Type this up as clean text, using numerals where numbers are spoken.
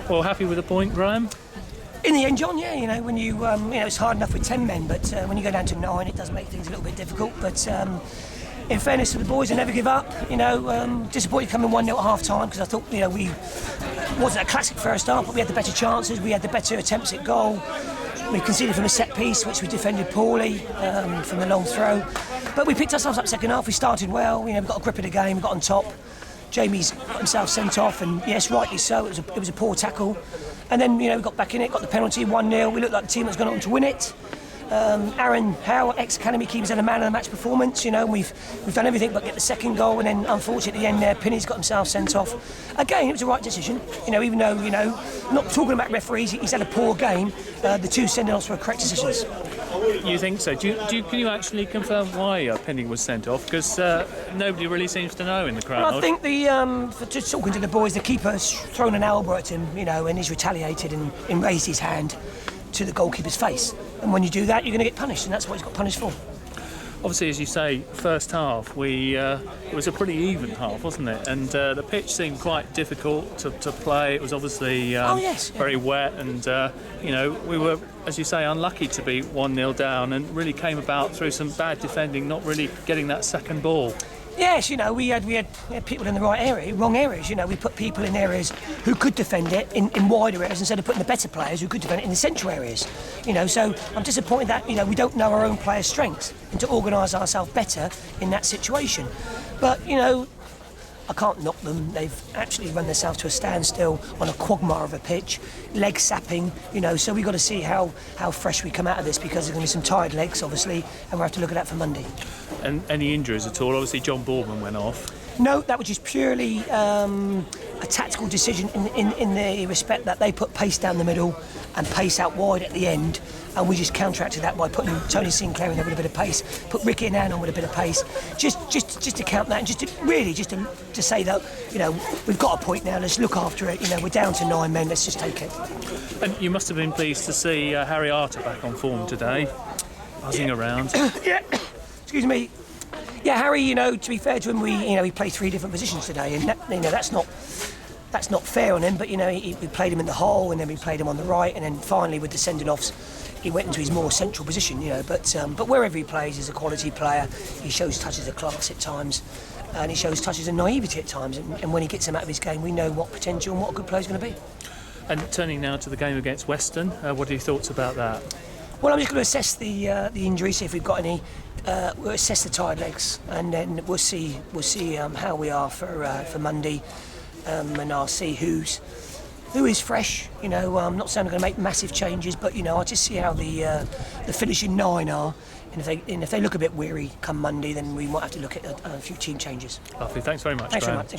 Well, happy with the point, Graham? In the end, John, yeah, when it's hard enough with 10 men, but when you go down to 9, it does make things a little bit difficult. But in fairness to the boys, they never give up. Disappointed coming 1-0 at half-time because I thought, we wasn't a classic first half, but we had the better chances, we had the better attempts at goal. We conceded from a set piece, which we defended poorly from the long throw. But we picked ourselves up second half. We started well. We got a grip of the game. We got on top. Jamie's got himself sent off, and yes, rightly so. It was a poor tackle. And then we got back in it, got the penalty, 1-0. We looked like the team that was going on to win it. Aaron Howe, ex-academy keeper, had a man of the match performance. We've done everything but get the second goal, and then unfortunately at the end there, Pinney's got himself sent off. Again, it was the right decision. Even though not talking about referees, he's had a poor game. The 2 sending-offs were correct decisions. You think so? Can you actually confirm why Penny was sent off? Because nobody really seems to know in the crowd. Well, I think just talking to the boys, the keeper's thrown an elbow at him, and he's retaliated and raised his hand to the goalkeeper's face. And when you do that, you're going to get punished, and that's what he's got punished for. Obviously, as you say, first half, it was a pretty even half, wasn't it? And the pitch seemed quite difficult to play. It was obviously very wet, and we were, as you say, unlucky to be 1-0 down, and really came about through some bad defending, not really getting that second ball. Yes, we had people in the wrong areas. We put people in areas who could defend it in wider areas instead of putting the better players who could defend it in the central areas. So I'm disappointed that we don't know our own players' strengths and to organise ourselves better in that situation. But I can't knock them. They've actually run themselves to a standstill on a quagmire of a pitch, leg sapping. So we've got to see how fresh we come out of this, because there's going to be some tired legs, obviously, and we'll have to look at that for Monday. And any injuries at all? Obviously, John Boardman went off. No, that was just purely a tactical decision in the respect that they put pace down the middle and pace out wide at the end, and we just counteracted that by putting Tony Sinclair in there with a bit of pace, put Ricky and Ann on with a bit of pace, just to count that, and just to say that we've got a point now. Let's look after it. We're down to 9 men. Let's just take it. And you must have been pleased to see Harry Arter back on form today, buzzing around. Yeah. Excuse me. Yeah, Harry. To be fair to him, he played 3 different positions today, and that's not fair on him. But we played him in the hole, and then we played him on the right, and then finally with the sending offs, he went into his more central position. But wherever he plays, he's a quality player. He shows touches of class at times, and he shows touches of naivety at times. And when he gets him out of his game, we know what potential and what a good player is going to be. And turning now to the game against Western, what are your thoughts about that? Well, I'm just going to assess the injury, see if we've got any. We'll assess the tired legs, and then we'll see how we are for Monday, and I'll see who is fresh. I'm not saying I'm going to make massive changes, but I'll just see how the finishing 9 are, and if they look a bit weary come Monday, then we might have to look at a few team changes. Lovely, thanks very much. Thanks very much. Thank you.